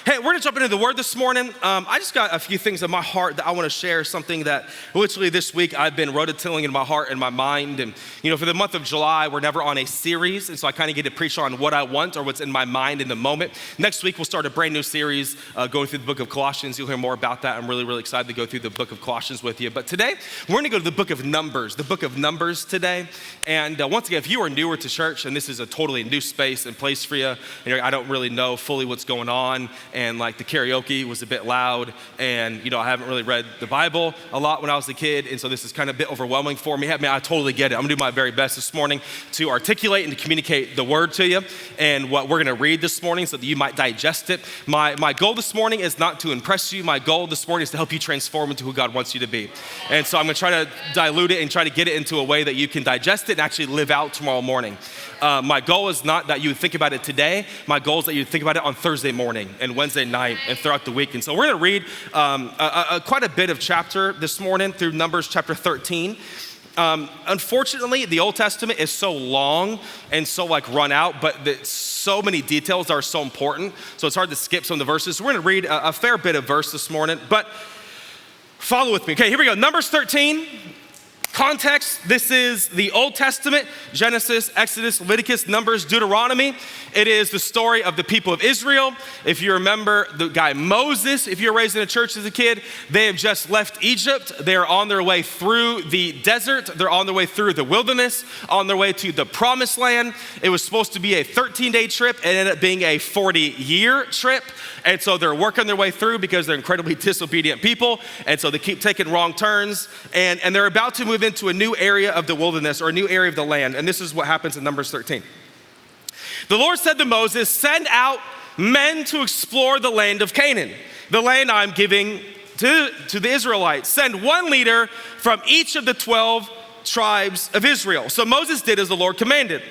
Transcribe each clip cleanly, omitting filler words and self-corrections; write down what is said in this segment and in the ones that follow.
Hey, we're gonna jump into the word this morning. I just got a few things in my heart that I wanna share, something that literally this week I've been rotatilling in my heart and my mind. And for the month of July, we're never on a series, and so I kind of get to preach on what I want or what's in my mind in the moment. Next week, we'll start a brand new series going through the book of Colossians. You'll hear more about that. I'm really, really excited to go through the book of Colossians with you. But today, we're gonna go to the book of Numbers today. And once again, if you are newer to church and this is a totally new space and place for you, I don't really know fully what's going on. And like the karaoke was a bit loud, and I haven't really read the Bible a lot when I was a kid, and so this is kind of a bit overwhelming for me. I mean, I totally get it. I'm gonna do my very best this morning to articulate and to communicate the word to you and what we're gonna read this morning so that you might digest it. My goal this morning is not to impress you. My goal this morning is to help you transform into who God wants you to be. And so I'm gonna try to dilute it and try to get it into a way that you can digest it and actually live out tomorrow morning. My goal is not that you would think about it today. My goal is that you think about it on Thursday morning and Wednesday night and throughout the week. And so we're gonna read quite a bit of chapter this morning through Numbers chapter 13. Unfortunately, the Old Testament is so long and so run out, but so many details are so important, so it's hard to skip some of the verses. So we're gonna read a fair bit of verse this morning, but follow with me. Okay, here we go. Numbers 13. Context, this is the Old Testament: Genesis, Exodus, Leviticus, Numbers, Deuteronomy. It is the story of the people of Israel. If you remember the guy Moses, if you're raised in a church as a kid, they have just left Egypt. They're on their way through the desert. They're on their way through the wilderness, on their way to the promised land. It was supposed to be a 13-day trip. It ended up being a 40-year trip. And so they're working their way through because they're incredibly disobedient people. And so they keep taking wrong turns. And they're about to move into a new area of the wilderness or a new area of the land. And this is what happens in Numbers 13. The Lord said to Moses, "Send out men to explore the land of Canaan, the land I'm giving to the Israelites. Send one leader from each of the 12 tribes of Israel." So Moses did as the Lord commanded.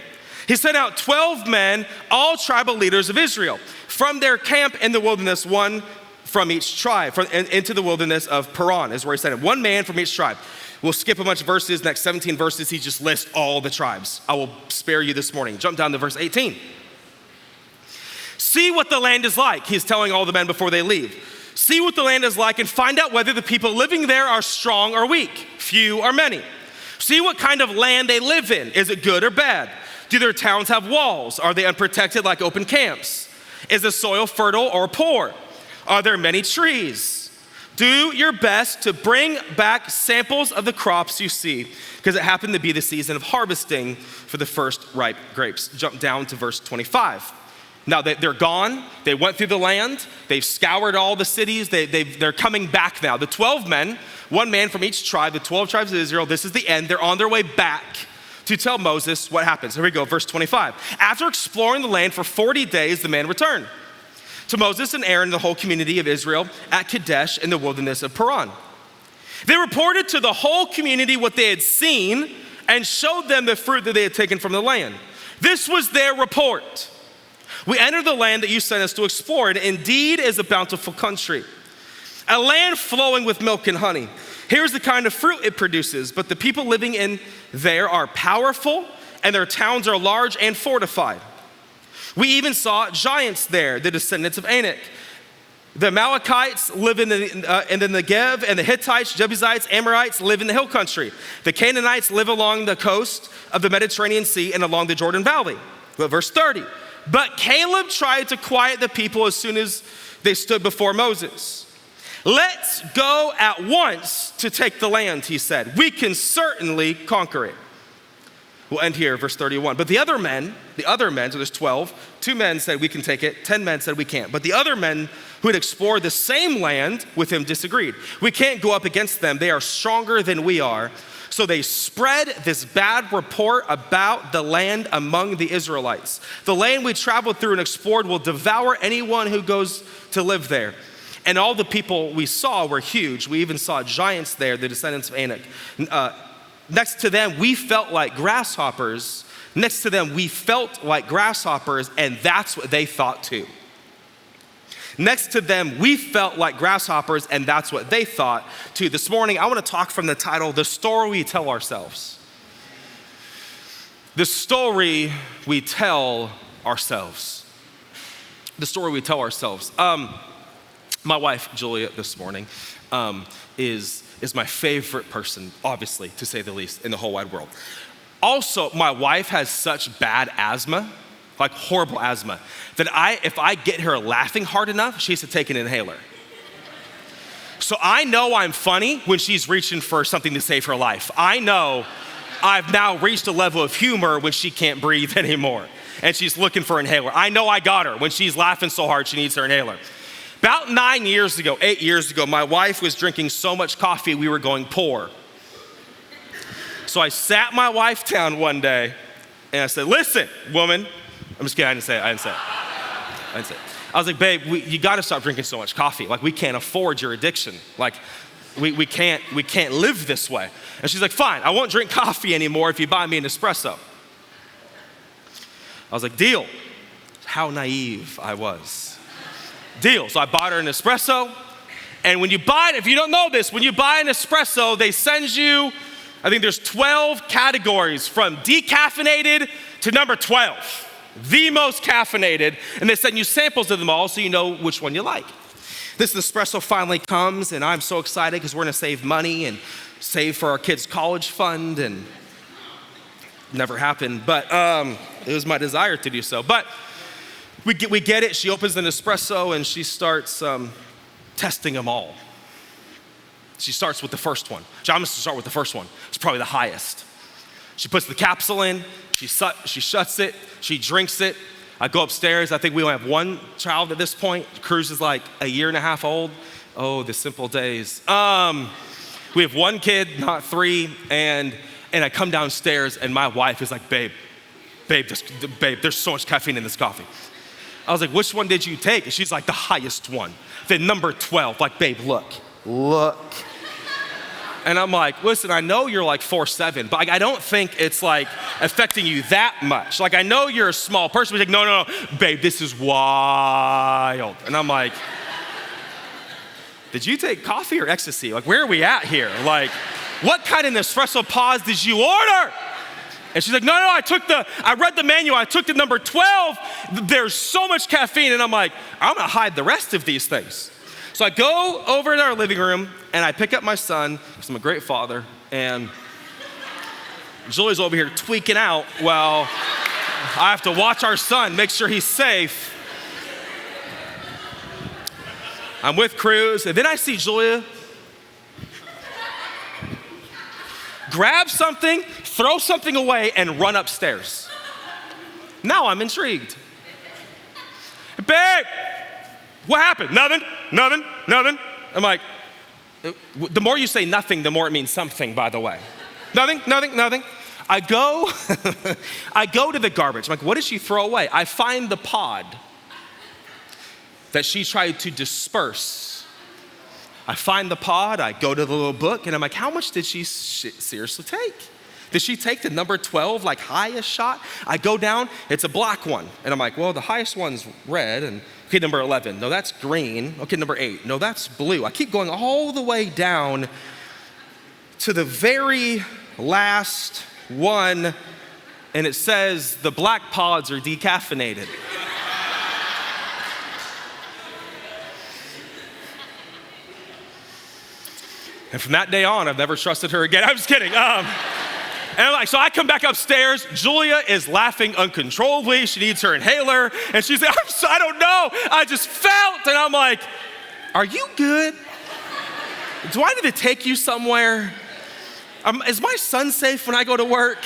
He sent out 12 men, all tribal leaders of Israel, from their camp in the wilderness, one from each tribe, into the wilderness of Paran is where he sent it. One man from each tribe. We'll skip a bunch of verses. Next 17 verses, he just lists all the tribes. I will spare you this morning. Jump down to verse 18. "See what the land is like," he's telling all the men before they leave. "See what the land is like and find out whether the people living there are strong or weak, few or many. See what kind of land they live in. Is it good or bad? Do their towns have walls? Are they unprotected like open camps? Is the soil fertile or poor? Are there many trees? Do your best to bring back samples of the crops you see, because it happened to be the season of harvesting for the first ripe grapes." Jump down to verse 25. Now they're gone. They went through the land. They've scoured all the cities. They're coming back now. The 12 men, one man from each tribe, the 12 tribes of Israel, this is the end. They're on their way back to tell Moses what happens. Here we go, verse 25. "After exploring the land for 40 days, the men returned to Moses and Aaron and the whole community of Israel at Kadesh in the wilderness of Paran. They reported to the whole community what they had seen and showed them the fruit that they had taken from the land. This was their report: 'We entered the land that you sent us to explore. It indeed is a bountiful country, a land flowing with milk and honey. Here's the kind of fruit it produces, but the people living in there are powerful, and their towns are large and fortified. We even saw giants there, the descendants of Anak. The Amalekites live in the Negev, and the Hittites, Jebusites, Amorites live in the hill country. The Canaanites live along the coast of the Mediterranean Sea and along the Jordan Valley." But verse 30, "But Caleb tried to quiet the people as soon as they stood before Moses. 'Let's go at once to take the land,' he said. 'We can certainly conquer it.'" We'll end here, verse 31. "But the other men, so there's 12, 2 men said we can take it, 10 men said we can't. But the other men who had explored the same land with him disagreed. 'We can't go up against them. They are stronger than we are.' So they spread this bad report about the land among the Israelites. 'The land we traveled through and explored will devour anyone who goes to live there. And all the people we saw were huge. We even saw giants there, the descendants of Anak. Next to them, we felt like grasshoppers. Next to them, we felt like grasshoppers, and that's what they thought too.'" Next to them, we felt like grasshoppers, and that's what they thought too. This morning, I want to talk from the title, "The Story We Tell Ourselves." The story we tell ourselves. the story we tell ourselves. My wife, Julia, this morning, is my favorite person, obviously, to say the least, in the whole wide world. Also, my wife has such bad asthma, like horrible asthma, that if I get her laughing hard enough, she has to take an inhaler. So I know I'm funny when she's reaching for something to save her life. I know I've now reached a level of humor when she can't breathe anymore and she's looking for an inhaler. I know I got her when she's laughing so hard she needs her inhaler. About 8 years ago, my wife was drinking so much coffee we were going poor. So I sat my wife down one day and I said, listen, woman. I'm just kidding, I didn't say it. I was like, babe, you gotta stop drinking so much coffee. Like, we can't afford your addiction. Like, we can't live this way. And she's like, fine, I won't drink coffee anymore if you buy me an espresso. I was like, deal. How naive I was. Deal. So I bought her an espresso. And when you buy it, if you don't know this, when you buy an espresso, they send you, I think there's 12 categories from decaffeinated to number 12. The most caffeinated, and they send you samples of them all so you know which one you like. This espresso finally comes, and I'm so excited because we're gonna save money and save for our kids' college fund, and never happened, but it was my desire to do so. But we get it, she opens an espresso and she starts testing them all. She starts with the first one. I'm gonna start with the first one. It's probably the highest. She puts the capsule in, she shuts it, she drinks it. I go upstairs, I think we only have one child at this point. Cruz is like 1.5 years old. Oh, the simple days. We have one kid, not 3, and I come downstairs and my wife is like, babe, there's so much caffeine in this coffee. I was like, which one did you take? And she's like, the highest one, the number 12. Like, babe, look. And I'm like, listen, I know you're like 4'7", but I don't think it's like affecting you that much. Like, I know you're a small person, but like, no, babe, this is wild. And I'm like, did you take coffee or ecstasy? Like, where are we at here? Like, what kind of Nespresso pause did you order? And she's like, no, I read the manual, I took the number 12. There's so much caffeine. And I'm like, I'm gonna hide the rest of these things. So I go over to our living room and I pick up my son, because I'm a great father, and Julie's over here tweaking out while I have to watch our son, make sure he's safe. I'm with Cruz, and then I see Julia grab something, throw something away, and run upstairs. Now I'm intrigued. Babe, what happened? Nothing. I'm like, the more you say nothing, the more it means something, by the way. Nothing. I go to the garbage. I'm like, what did she throw away? I find the pod that she tried to disperse. I find the pod, I go to the little book, and I'm like, how much did she seriously take? Did she take the number 12, like highest shot? I go down, it's a black one. And I'm like, well, the highest one's red, and okay, number 11, no, that's green. Okay, number 8, no, that's blue. I keep going all the way down to the very last one, and it says the black pods are decaffeinated. And from that day on, I've never trusted her again. I'm just kidding. And I'm like, so I come back upstairs. Julia is laughing uncontrollably. She needs her inhaler. And she's like, I don't know. I just felt. And I'm like, are you good? Do I need to take you somewhere? Is my son safe when I go to work?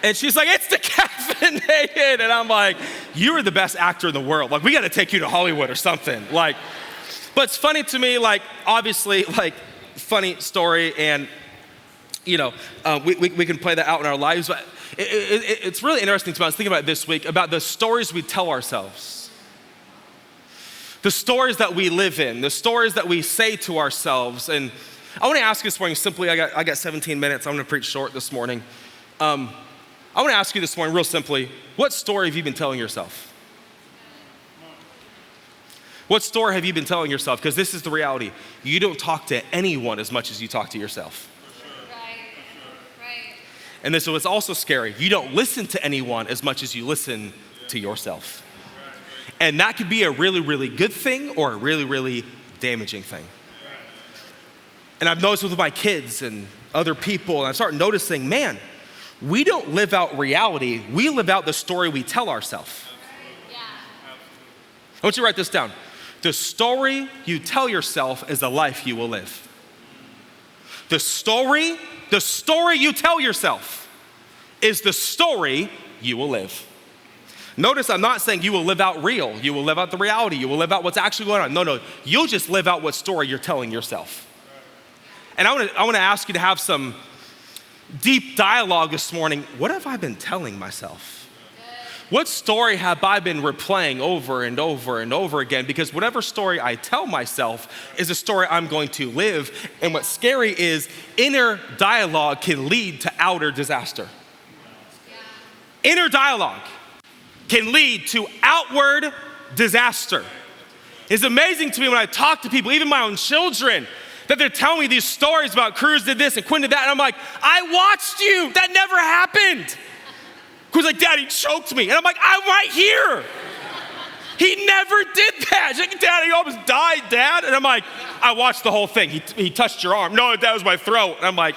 And she's like, it's decaffeinated. And I'm like, you are the best actor in the world. Like, we got to take you to Hollywood or something. Like, but it's funny to me, like, obviously, like, funny story, and you know, we can play that out in our lives, but it's really interesting to me. I was thinking about it this week, about the stories we tell ourselves, the stories that we live in, the stories that we say to ourselves. And I want to ask you this morning simply, I got 17 minutes, I'm going to preach short this morning. I want to ask you this morning real simply, what story have you been telling yourself? What story have you been telling yourself? Because this is the reality. You don't talk to anyone as much as you talk to yourself. And this is what's also scary. You don't listen to anyone as much as you listen to yourself. And that could be a really, really good thing or a really, really damaging thing. And I've noticed with my kids and other people, and I start noticing, man, we don't live out reality, we live out the story we tell ourselves. I want you to write this down. The story you tell yourself is the life you will live. The story you tell yourself is the story you will live. Notice I'm not saying you will live out real, you will live out the reality, you will live out what's actually going on. No, you'll just live out what story you're telling yourself. And I want to ask you to have some deep dialogue this morning. What have I been telling myself? What story have I been replaying over and over and over again? Because whatever story I tell myself is a story I'm going to live. And what's scary is inner dialogue can lead to outer disaster. Inner dialogue can lead to outward disaster. It's amazing to me when I talk to people, even my own children, that they're telling me these stories about Cruz did this and Quinn did that. And I'm like, I watched you. That never happened. Cruz like, Dad, he choked me. And I'm like, I'm right here. He never did that. She's like, Dad, he almost died, Dad. And I'm like, I watched the whole thing. He touched your arm. No, that was my throat. And I'm like,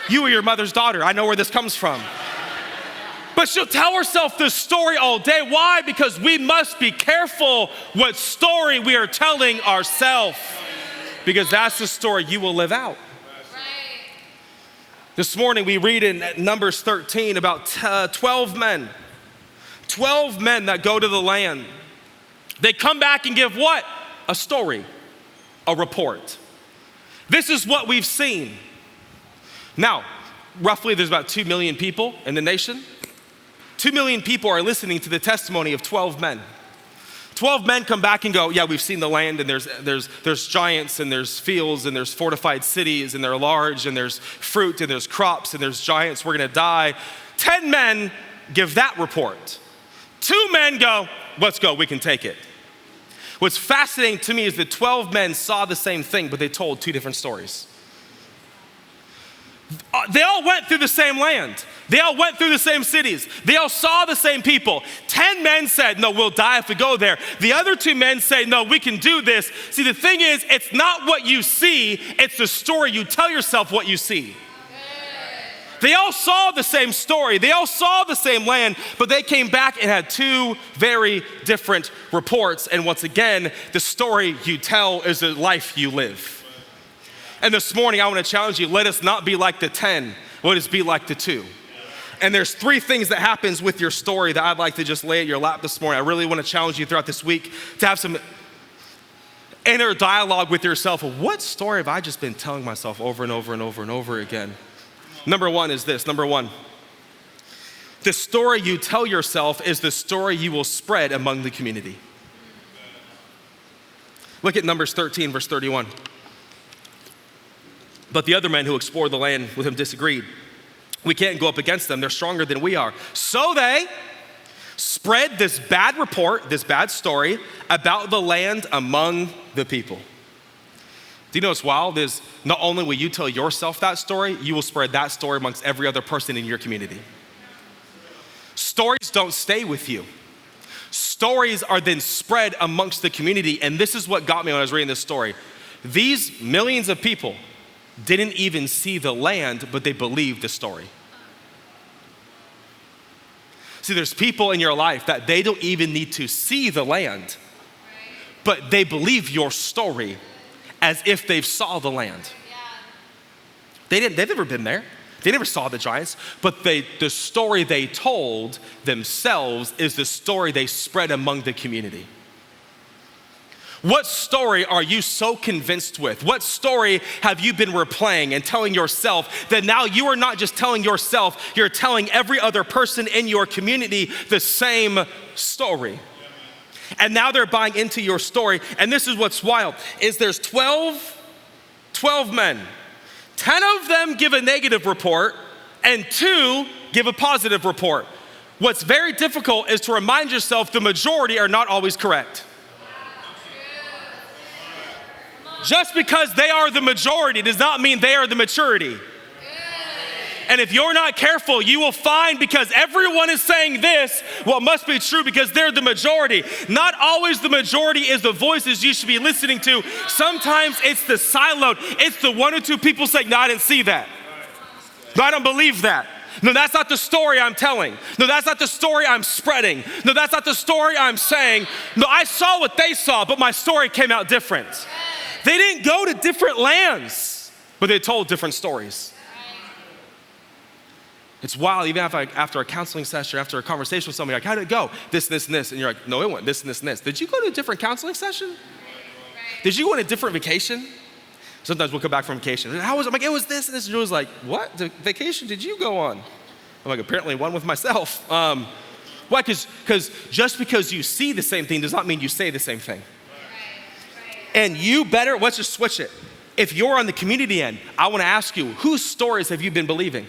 you were your mother's daughter. I know where this comes from. But she'll tell herself this story all day. Why? Because we must be careful what story we are telling ourselves. Because that's the story you will live out. This morning we read in Numbers 13 about 12 men. 12 men that go to the land. They come back and give what? A story, a report. This is what we've seen. Now, roughly there's about 2 million people in the nation. 2 million people are listening to the testimony of 12 men. 12 men come back and go, yeah, we've seen the land, and there's giants, and there's fields, and there's fortified cities, and they're large, and there's fruit, and there's crops, and there's giants, we're gonna die. 10 men give that report. 2 men go, let's go, we can take it. What's fascinating to me is that 12 men saw the same thing, but they told 2 different stories. They all went through the same land. They all went through the same cities. They all saw the same people. 10 men said, no, we'll die if we go there. The other 2 men say, no, we can do this. See, the thing is, it's not what you see, it's the story you tell yourself what you see. They all saw the same story. They all saw the same land, but they came back and had 2 very different reports. And once again, the story you tell is the life you live. And this morning, I want to challenge you, let us not be like the 10, let us be like the 2. And there's 3 things that happens with your story that I'd like to just lay at your lap this morning. I really want to challenge you throughout this week to have some inner dialogue with yourself of what story have I just been telling myself over and over and over and over again? Number 1 is this. Number 1, the story you tell yourself is the story you will spread among the community. Look at Numbers 13, verse 31. But the other men who explored the land with him disagreed. We can't go up against them. They're stronger than we are. So they spread this bad report, this bad story about the land among the people. Do you know what's wild is not only will you tell yourself that story, you will spread that story amongst every other person in your community. Stories don't stay with you. Stories are then spread amongst the community. And this is what got me when I was reading this story. These millions of people didn't even see the land, but they believed the story. See, there's people in your life that they don't even need to see the land, but they believe your story as if they've saw the land. They've never been there. They never saw the giants, but the story they told themselves is the story they spread among the community. What story are you so convinced with? What story have you been replaying and telling yourself that now you are not just telling yourself, you're telling every other person in your community the same story? And now they're buying into your story. And this is what's wild, is there's 12 men. 10 of them give a negative report and 2 give a positive report. What's very difficult is to remind yourself the majority are not always correct. Just because they are the majority does not mean they are the maturity. And if you're not careful, you will find because everyone is saying this, well, it must be true because they're the majority. Not always the majority is the voices you should be listening to. Sometimes it's the siloed. It's the one or two people saying, no, I didn't see that. No, I don't believe that. No, that's not the story I'm telling. No, that's not the story I'm spreading. No, that's not the story I'm saying. No, I saw what they saw, but my story came out different. They didn't go to different lands, but they told different stories. It's wild, even after a counseling session, after a conversation with somebody, like, how did it go? This, this, and this. And you're like, no, it went this, and this, and this. Did you go to a different counseling session? Did you go on a different vacation? Sometimes we'll come back from vacation. How was it? I'm like, it was this and this. And Julie's like, what vacation did you go on? I'm like, apparently one with myself. Why? Because just because you see the same thing does not mean you say the same thing. And you better, let's just switch it. If you're on the community end, I want to ask you, whose stories have you been believing?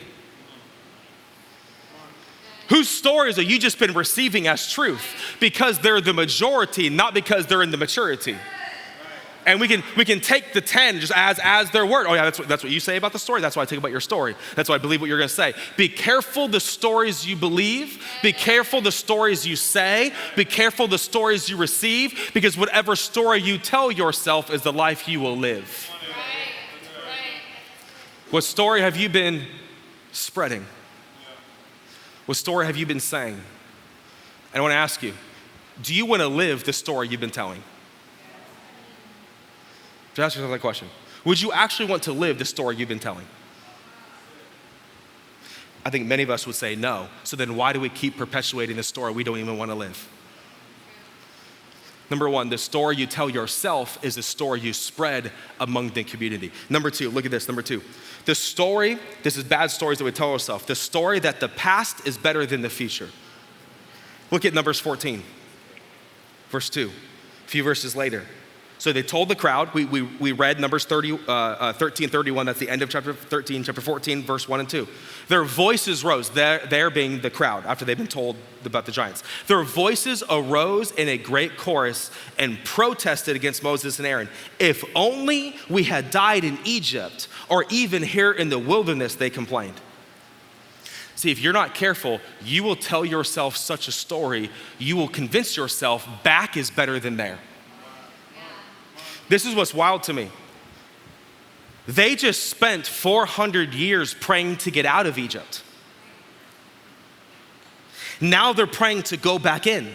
Whose stories have you just been receiving as truth? Because they're the majority, not because they're in the maturity. And we can take the 10 just as their word. Oh yeah, that's what you say about the story. That's what I take about your story. That's what I believe what you're gonna say. Be careful the stories you believe. Be careful the stories you say. Be careful the stories you receive, because whatever story you tell yourself is the life you will live. What story have you been spreading? What story have you been saying? And I wanna ask you, do you wanna live the story you've been telling? Just ask yourself that question. Would you actually want to live the story you've been telling? I think many of us would say no. So then why do we keep perpetuating the story we don't even want to live? Number one, the story you tell yourself is the story you spread among the community. Number two, look at this, number two. The story, this is bad stories that we tell ourselves. The story that the past is better than the future. Look at Numbers 14, verse 2, a few verses later. So they told the crowd, we read Numbers 13:31, that's the end of chapter 13, chapter 14, verse 1 and 2. Their voices rose, there being the crowd, after they've been told about the giants. Their voices arose in a great chorus and protested against Moses and Aaron. If only we had died in Egypt, or even here in the wilderness, they complained. See, if you're not careful, you will tell yourself such a story, you will convince yourself back is better than there. This is what's wild to me. They just spent 400 years praying to get out of Egypt. Now they're praying to go back in.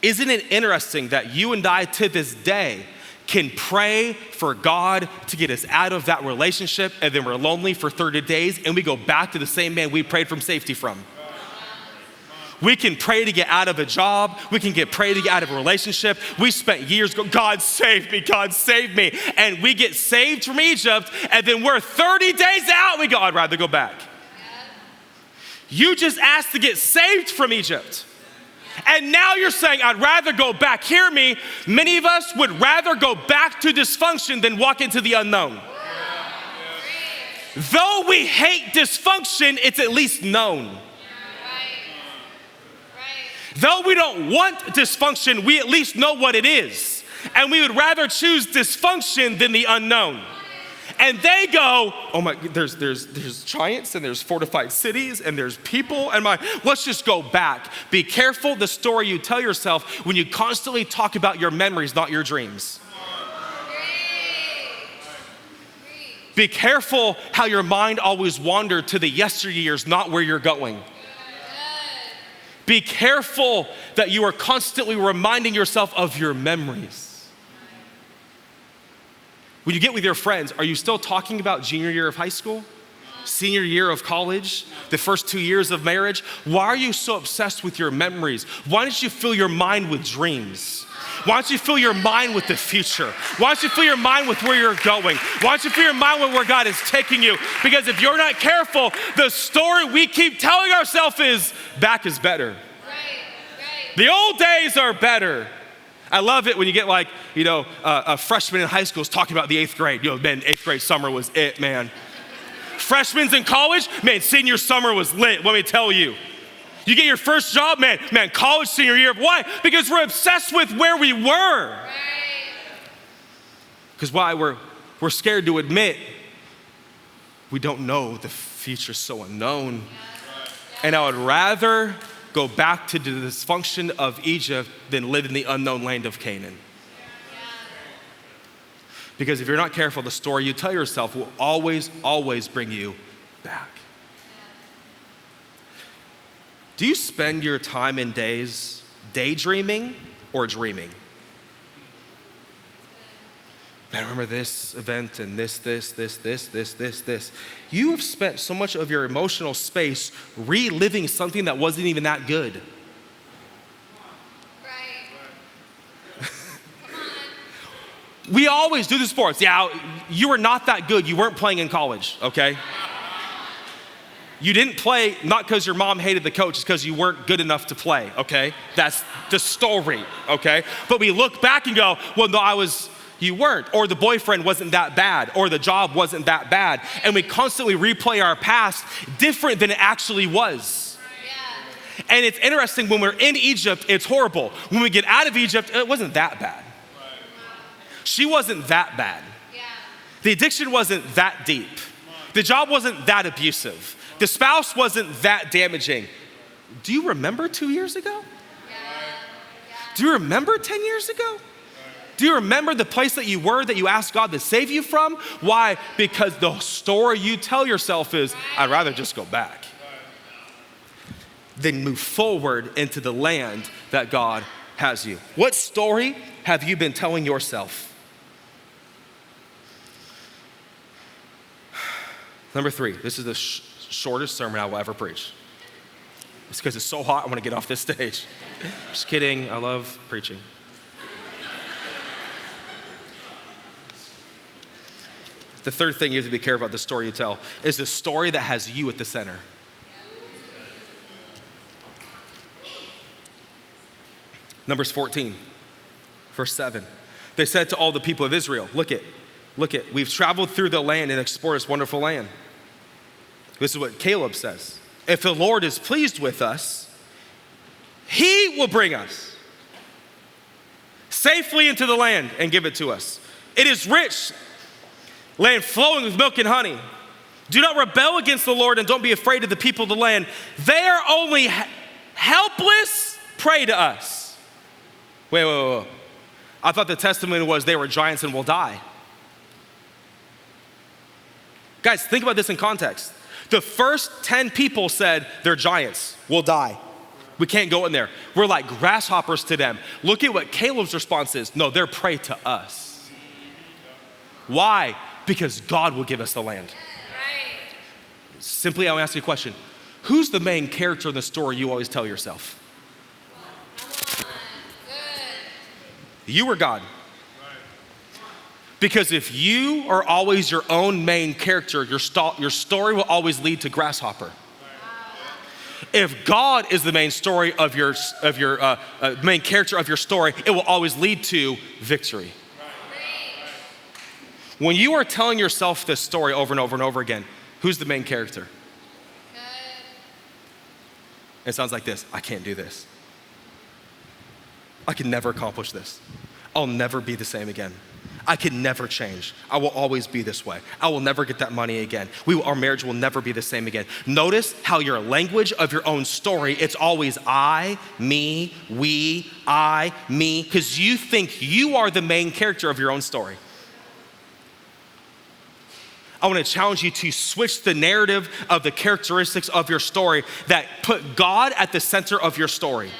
Isn't it interesting that you and I to this day can pray for God to get us out of that relationship, and then we're lonely for 30 days and we go back to the same man we prayed from safety from? We can pray to get out of a job. We can pray to get out of a relationship. We spent years going, God save me, God save me. And we get saved from Egypt, and then we're 30 days out, we go, I'd rather go back. You just asked to get saved from Egypt. And now you're saying, I'd rather go back. Hear me, many of us would rather go back to dysfunction than walk into the unknown. Though we hate dysfunction, it's at least known. Though we don't want dysfunction, we at least know what it is. And we would rather choose dysfunction than the unknown. And they go, oh my, there's giants and there's fortified cities and there's people and let's just go back. Be careful the story you tell yourself when you constantly talk about your memories, not your dreams. Be careful how your mind always wandered to the yesteryears, not where you're going. Be careful that you are constantly reminding yourself of your memories. When you get with your friends, are you still talking about junior year of high school? Senior year of college? The first 2 years of marriage? Why are you so obsessed with your memories? Why don't you fill your mind with dreams? Why don't you fill your mind with the future? Why don't you fill your mind with where you're going? Why don't you fill your mind with where God is taking you? Because if you're not careful, the story we keep telling ourselves is back is better. Right. The old days are better. I love it when you get like, a freshman in high school is talking about the 8th grade. Man, 8th grade summer was it, man. Freshmen in college, man, senior summer was lit, let me tell you. You get your first job, man, college senior year. Why? Because we're obsessed with where we were. Because why? We're scared to admit We don't know. The future's so unknown. And I would rather go back to the dysfunction of Egypt than live in the unknown land of Canaan. Because if you're not careful, the story you tell yourself will always, always bring you back. Do you spend your time and days daydreaming or dreaming? I remember this event and this. You have spent so much of your emotional space reliving something that wasn't even that good. We always do the sports. Yeah, you were not that good. You weren't playing in college, okay? You didn't play not because your mom hated the coach, it's because you weren't good enough to play, okay? That's the story, okay? But we look back and go, well, no, you weren't, or the boyfriend wasn't that bad, or the job wasn't that bad. And we constantly replay our past different than it actually was. And it's interesting, when we're in Egypt, it's horrible. When we get out of Egypt, it wasn't that bad. She wasn't that bad. The addiction wasn't that deep. The job wasn't that abusive. The spouse wasn't that damaging. Do you remember 2 years ago? Do you remember 10 years ago? Do you remember the place that you were, that you asked God to save you from? Why? Because the story you tell yourself is, I'd rather just go back. Then move forward into the land that God has you. What story have you been telling yourself? Number 3, this is the shortest sermon I will ever preach. It's because it's so hot, I want to get off this stage. Just kidding, I love preaching. The third thing you have to be careful about, the story you tell, is the story that has you at the center. Numbers 14, verse 7. They said to all the people of Israel, look it, we've traveled through the land and explored this wonderful land. This is what Caleb says. If the Lord is pleased with us, he will bring us safely into the land and give it to us. It is rich, land flowing with milk and honey. Do not rebel against the Lord and don't be afraid of the people of the land. They are only helpless prey to us. Wait. I thought the testimony was they were giants and will die. Guys, think about this in context. The first 10 people said they're giants, we'll die. We can't go in there. We're like grasshoppers to them. Look at what Caleb's response is. No, they're prey to us. Why? Because God will give us the land. Simply, I'll ask you a question. Who's the main character in the story you always tell yourself? You or God? Because if you are always your own main character, your story will always lead to grasshopper. If God is the main story of your main character of your story, it will always lead to victory. When you are telling yourself this story over and over and over again, who's the main character? It sounds like this. I can't do this. I can never accomplish this. I'll never be the same again. I can never change. I will always be this way. I will never get that money again. Our marriage will never be the same again. Notice how your language of your own story, it's always I, me, we, I, me, because you think you are the main character of your own story. I want to challenge you to switch the narrative of the characteristics of your story that put God at the center of your story.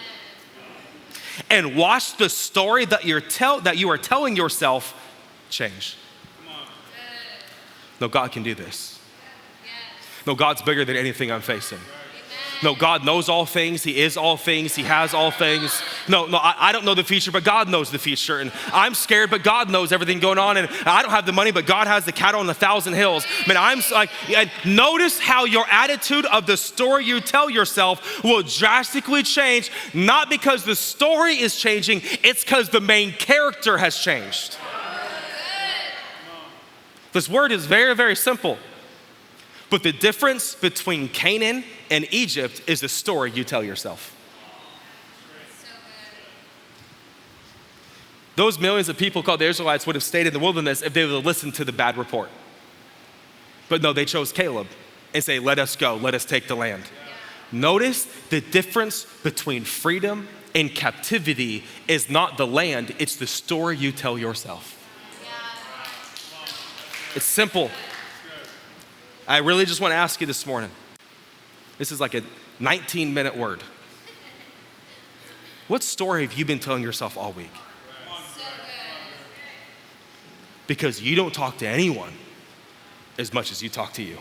And watch the story that you are telling yourself change. No, God can do this. No, God's bigger than anything I'm facing. No, God knows all things. He is all things. He has all things. No, I don't know the future, but God knows the future. And I'm scared, but God knows everything going on. And I don't have the money, but God has the cattle on 1,000 hills. Man, I'm like, notice how your attitude of the story you tell yourself will drastically change, not because the story is changing, it's because the main character has changed. This word is very, very simple. But the difference between Canaan and Egypt is the story you tell yourself. Those millions of people called the Israelites would have stayed in the wilderness if they would have listened to the bad report. But no, they chose Caleb and say, let us go, let us take the land. Notice the difference between freedom and captivity is not the land, it's the story you tell yourself. It's simple. I really just want to ask you this morning. This is like a 19-minute word. What story have you been telling yourself all week? Because you don't talk to anyone as much as you talk to you.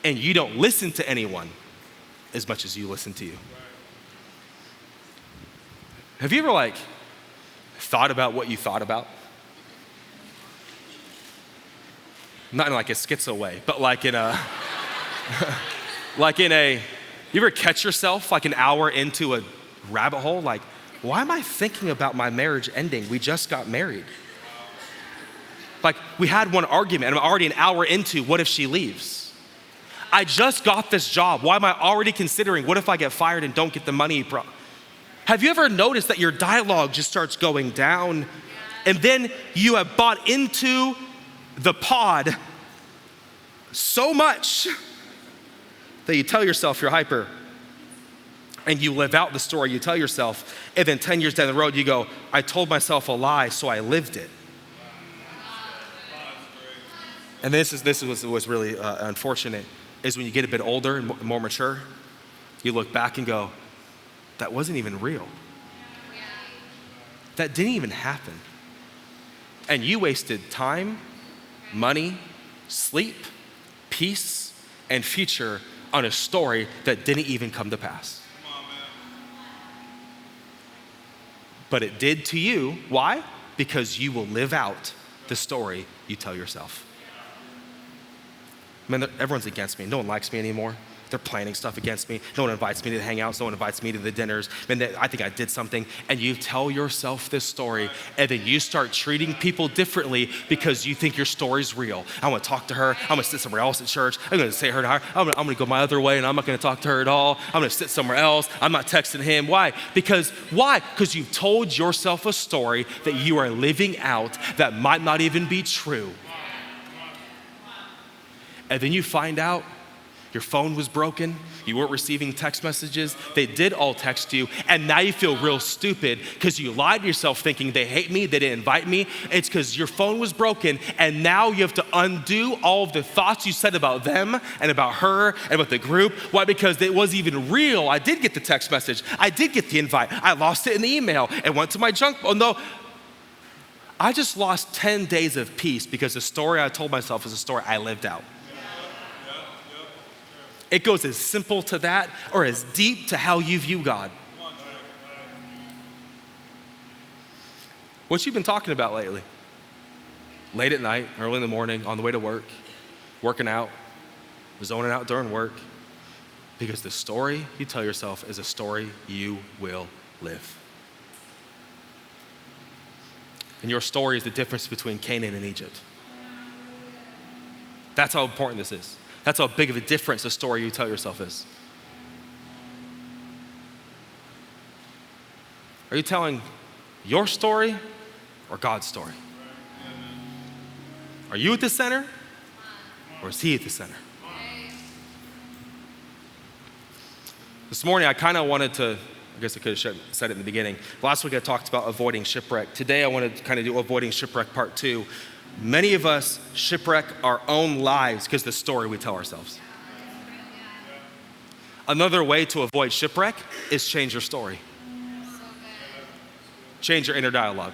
And you don't listen to anyone as much as you listen to you. Have you ever thought about what you thought about? Not in like a schizo way, but like in a, you ever catch yourself like an hour into a rabbit hole? Like, why am I thinking about my marriage ending? We just got married. Like, we had one argument and I'm already an hour into, what if she leaves? I just got this job. Why am I already considering, what if I get fired and don't get the money? Have you ever noticed that your dialogue just starts going down and then you have bought into the pod so much that you tell yourself you're hyper and you live out the story you tell yourself, and then 10 years down the road you go, I told myself a lie, so I lived it. And this was really unfortunate, is when you get a bit older and more mature, you look back and go, that wasn't even real. That didn't even happen. And you wasted time, money, sleep, peace, and future on a story that didn't even come to pass. But it did to you. Why? Because you will live out the story you tell yourself. Man, everyone's against me. No one likes me anymore. They're planning stuff against me. No one invites me to the hangouts. No one invites me to the dinners. Man, I think I did something. And you tell yourself this story, and then you start treating people differently because you think your story's real. I want to talk to her. I'm going to sit somewhere else at church. I'm going to say her to her. I'm going to go my other way, and I'm not going to talk to her at all. I'm going to sit somewhere else. I'm not texting him. Why? Because you've told yourself a story that you are living out that might not even be true. And then you find out your phone was broken, you weren't receiving text messages, they did all text you, and now you feel real stupid because you lied to yourself thinking they hate me, they didn't invite me. It's because your phone was broken, and now you have to undo all of the thoughts you said about them and about her and about the group. Why? Because it wasn't even real. I did get the text message, I did get the invite, I lost it in the email, it went to my junk. Oh no, I just lost 10 days of peace because the story I told myself is a story I lived out. It goes as simple to that or as deep to how you view God. What you been talking about lately? Late at night, early in the morning, on the way to work, working out, zoning out during work. Because the story you tell yourself is a story you will live. And your story is the difference between Canaan and Egypt. That's how important this is. That's how big of a difference the story you tell yourself is. Are you telling your story or God's story? Are you at the center or is he at the center? This morning I kind of wanted to, I guess I could have said it in the beginning. Last week I talked about avoiding shipwreck. Today I want to kind of do avoiding shipwreck part 2. Many of us shipwreck our own lives because of the story we tell ourselves. Another way to avoid shipwreck is change your story. Change your inner dialogue.